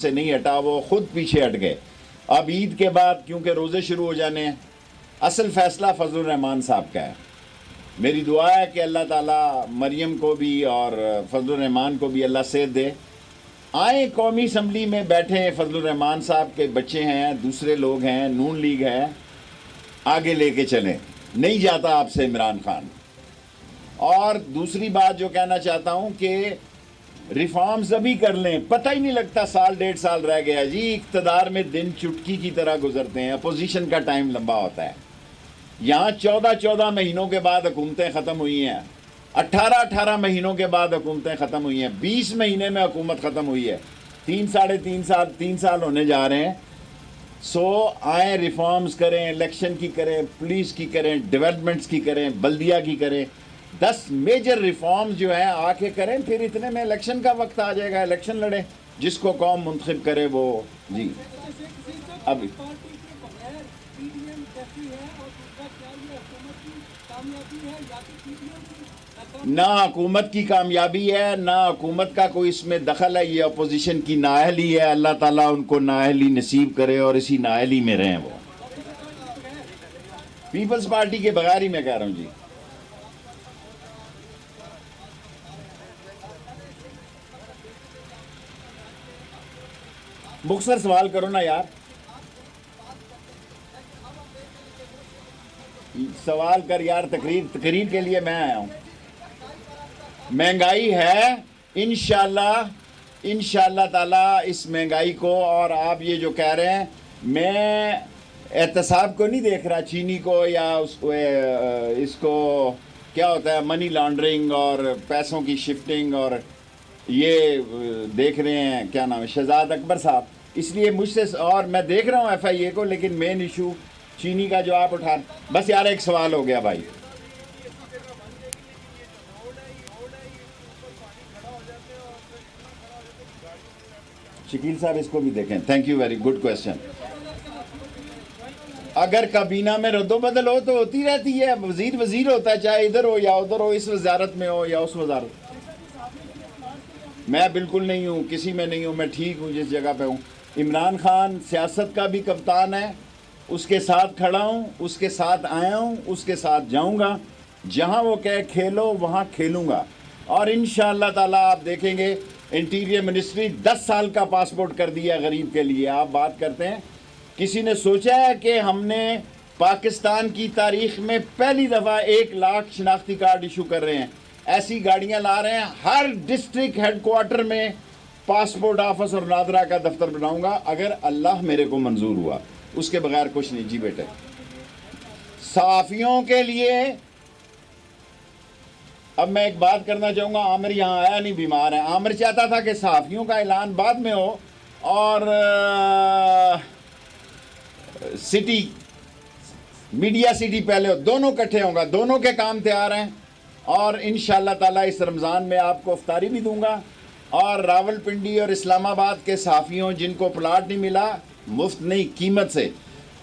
से नहीं हटा, वो खुद पीछे हट गए। अब ईद के बाद क्योंकि रोज़े शुरू हो जाने हैं, असल फैसला फजलुर रहमान साहब का है। मेरी दुआ है कि अल्लाह ताला मरियम को भी और फजलुर रहमान को भी अल्लाह सेहत दे। आए कौमी असम्बली में बैठे, फजलुर रहमान साहब के बच्चे हैं, दूसरे लोग हैं, नून लीग है, आगे लेके चलें। नहीं जाता आपसे इमरान खान। और दूसरी बात जो कहना चाहता हूं कि रिफॉर्म्स अभी कर लें, पता ही नहीं लगता साल डेढ़ साल रह गया जी। इक़्तिदार में दिन चुटकी की तरह गुजरते हैं, अपोजिशन का टाइम लंबा होता है। यहाँ 14-14 महीनों के बाद हुकूमतें ख़त्म हुई हैं, 18-18 महीनों के बाद हुकूमतें ख़त्म हुई हैं, 20 महीने में हुकूमत ख़त्म हुई है। 3 साल होने जा रहे हैं। सो आए रिफॉर्म्स करें, इलेक्शन की करें, पुलिस की करें, डेवलपमेंट्स की करें, बल्दिया की करें। 10 मेजर रिफॉर्म्स जो है आके करें, फिर इतने में इलेक्शन का वक्त आ जाएगा, इलेक्शन लड़े, जिसको कौम मुंतखब करे वो। जी अब ना हुकूमत की कामयाबी है, ना हुकूमत का कोई इसमें दखल है, ये अपोजिशन की नाअहली है। अल्लाह ताला उनको नाअहली नसीब करे और इसी नाअहली में रहें वो। पीपल्स पार्टी के बगैर ही मैं कह रहा हूं जी। मुख्तसर सवाल करो ना यार, सवाल कर यार। तकरीर के लिए मैं आया हूं। महंगाई है, इंशाल्लाह ताला इस महंगाई को, और आप ये जो कह रहे हैं, मैं एहतसाब को नहीं देख रहा, चीनी को या उसको, इसको क्या होता है, मनी लॉन्ड्रिंग और पैसों की शिफ्टिंग, और ये देख रहे हैं क्या नाम है, शहजाद अकबर साहब। इसलिए मुझसे, और मैं देख रहा हूँ FIA को, लेकिन मेन इशू चीनी का जो आप उठा, बस यार एक सवाल हो गया भाई। शकील साहब इसको भी देखें। Thank you, very good question. अगर काबीना में रद्दोबदल हो तो होती रहती है, वजीर वजीर होता है, चाहे इधर हो या उधर हो, इस वजारत में हो या उस वजारत। मैं बिल्कुल नहीं हूँ, किसी में नहीं हूँ, मैं ठीक हूँ जिस जगह पे हूँ। इमरान खान सियासत का भी कप्तान है, उसके साथ खड़ा हूँ, उसके साथ आया हूँ, उसके साथ जाऊँगा। जहाँ वो कहे खेलो वहाँ खेलूँगा। और इंशाअल्लाह ताला आप देखेंगे, इंटीरियर मिनिस्ट्री 10 साल का पासपोर्ट कर दिया गरीब के लिए। आप बात करते हैं, किसी ने सोचा है कि हमने पाकिस्तान की तारीख में पहली दफ़ा 1 लाख शनाख्ती कार्ड इशू कर रहे हैं, ऐसी गाड़ियां ला रहे हैं। हर डिस्ट्रिक्ट हेडक्वार्टर में पासपोर्ट ऑफिस और नादरा का दफ्तर बनाऊंगा, अगर अल्लाह मेरे को मंजूर हुआ। उसके बगैर कुछ नहीं जी बेटे। सहाफ़ियों के लिए अब मैं एक बात करना चाहूँगा। आमिर यहाँ आया नहीं, बीमार है। आमिर चाहता था कि सहाफ़ियों का ऐलान बाद में हो और सिटी, मीडिया सिटी पहले हो, दोनों इकट्ठे होंगे, दोनों के काम तैयार हैं। और इंशाअल्लाह ताला इस रमज़ान में आपको इफ्तारी भी दूंगा। और रावलपिंडी और इस्लामाबाद के सहाफ़ियों जिनको प्लाट नहीं मिला, मुफ्त नहीं कीमत से,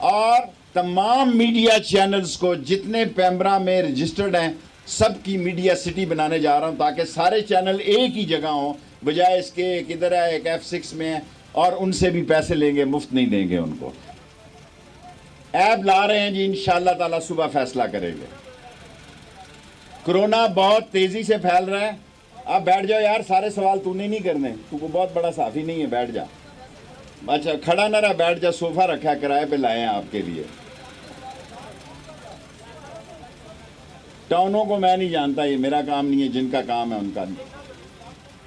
और तमाम मीडिया चैनल्स को जितने पैम्बरा में रजिस्टर्ड हैं, सब की मीडिया सिटी बनाने जा रहा हूँ, ताकि सारे चैनल एक ही जगह हों, बजाय इसके एक इधर है, एक F6 में है, और उनसे भी पैसे लेंगे, मुफ्त नहीं देंगे उनको। ऐप ला रहे हैं जी, इंशाअल्लाह ताला सुबह फैसला करेंगे। कोरोना बहुत तेज़ी से फैल रहा है। आप बैठ जाओ यार, सारे सवाल तूने नहीं करने, तू को बहुत बड़ा साफ़ी नहीं है, बैठ जा। अच्छा खड़ा ना रहा, बैठ जा, सोफ़ा रखा है, किराए पे लाए हैं आपके लिए। टाउनों को मैं नहीं जानता, ये मेरा काम नहीं है, जिनका काम है उनका नहीं।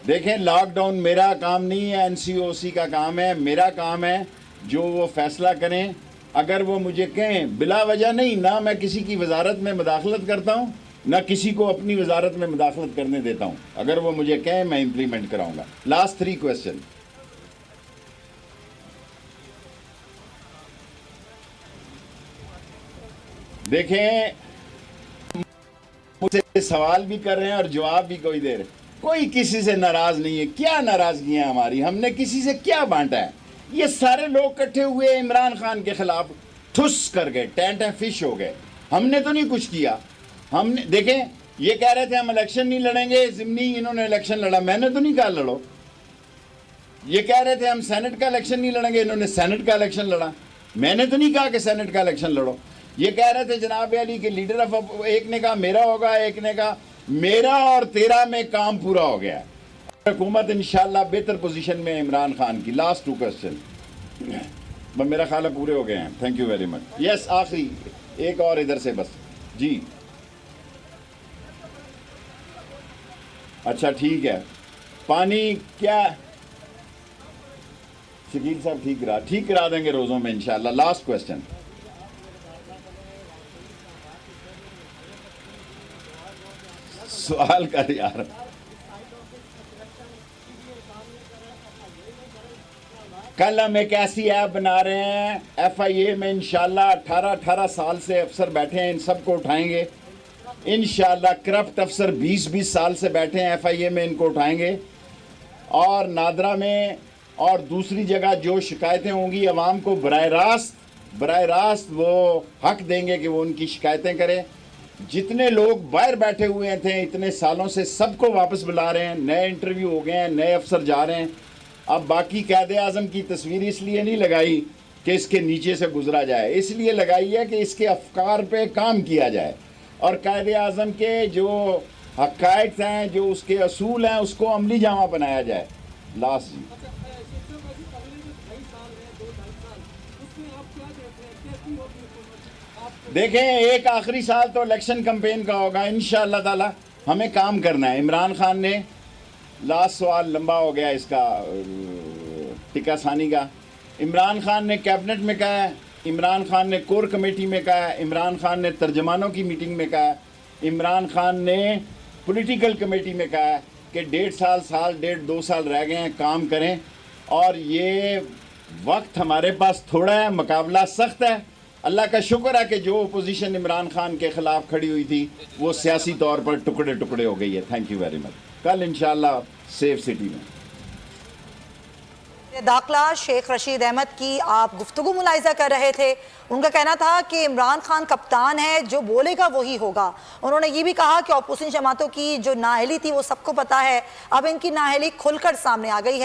देखें, लॉकडाउन मेरा काम नहीं है, NCOC का काम है। मेरा काम है जो वो फैसला करें। अगर वो मुझे कहें बिला वजह नहीं, ना मैं किसी की वजारत में मुदाखलत करता हूँ, ना किसी को अपनी वजारत में मुदाखलत करने देता हूँ। अगर वो मुझे कहें, मैं इम्प्लीमेंट कराऊंगा। Last 3 question. देखें, मुझसे सवाल भी कर रहे हैं और जवाब भी कोई दे रहे। कोई किसी से नाराज नहीं है। क्या नाराजगियां हमारी, हमने किसी से क्या बांटा है? ये सारे लोग इकट्ठे हुए इमरान खान के खिलाफ, ठुस कर गए, टेंट एंड फिश हो गए। हमने तो नहीं कुछ किया। हमने, देखें, ये कह रहे थे हम इलेक्शन नहीं लड़ेंगे, जिमनी इन्होंने इलेक्शन लड़ा। मैंने तो नहीं कहा लड़ो। ये कह रहे थे हम सेनेट का इलेक्शन नहीं लड़ेंगे, इन्होंने सेनेट का इलेक्शन लड़ा। मैंने तो नहीं कहा कि सेनेट का इलेक्शन लड़ो। ये कह रहे थे जनाब अली के लीडर ऑफ, एक ने कहा मेरा होगा, एक ने कहा मेरा और तेरा में काम पूरा हो गया। हुकूमत इंशाल्लाह बेहतर पोजीशन में इमरान खान की। लास्ट 2 क्वेश्चन मेरा ख्याल है पूरे हो गए हैं। Thank you very much. Yes, आखिरी एक और इधर से बस जी। अच्छा ठीक है, पानी क्या शकील साहब ठीक करा देंगे रोज़ों में इंशाल्लाह। लास्ट क्वेश्चन, सवाल कर यार। कल हम एक ऐसी ऐप बना रहे हैं FIA में, इंशाल्लाह 18 साल से अफसर बैठे हैं, इन सबको उठाएंगे इंशाल्लाह। करप्ट अफसर 20 साल से बैठे हैं FIA में, इनको उठाएंगे। और नादरा में और दूसरी जगह जो शिकायतें होंगी अवाम को बराह रास्त वो हक देंगे कि वो उनकी शिकायतें करें। जितने लोग बाहर बैठे हुए थे इतने सालों से, सबको वापस बुला रहे हैं। नए इंटरव्यू हो गए हैं, नए अफसर जा रहे हैं। अब बाकी कायदे आज़म की तस्वीर इसलिए नहीं लगाई कि इसके नीचे से गुजरा जाए, इसलिए लगाई है कि इसके अफकार पे काम किया जाए और कायदे आज़म के जो हक़ाइक़ हैं, जो उसके असूल हैं, उसको अमली जामा बनाया जाए। लास्ट जी, देखें एक आखिरी साल तो इलेक्शन कैंपेन का होगा इंशाअल्लाह ताला। हमें काम करना है। इमरान खान ने, लास्ट सवाल लंबा हो गया इसका टिक्का सानी का, इमरान खान ने कैबिनेट में कहा है, इमरान खान ने कोर कमेटी में कहा है, इमरान खान ने तर्जमानों की मीटिंग में कहा है, इमरान खान ने पॉलिटिकल कमेटी में कहा है कि 1.5 साल रह गए हैं, काम करें। और ये वक्त हमारे पास थोड़ा है, मुकाबला सख्त है। अल्लाह का शुक्र है कि जो अपोजिशन इमरान खान के ख़िलाफ़ खड़ी हुई थी वो सियासी तौर पर टुकड़े टुकड़े हो गई है। Thank you very much. कल इंशाल्लाह सेफ सिटी में दाखिला शेख रशीद अहमद की आप गुफ्तगू मुलाहिजा कर रहे थे। उनका कहना था कि इमरान खान कप्तान है, जो बोलेगा वही होगा। उन्होंने ये भी कहा कि अपोजिशन जमातों की जो नाअहली थी वो सबको पता है, अब इनकी नाअहली खुलकर सामने आ गई है।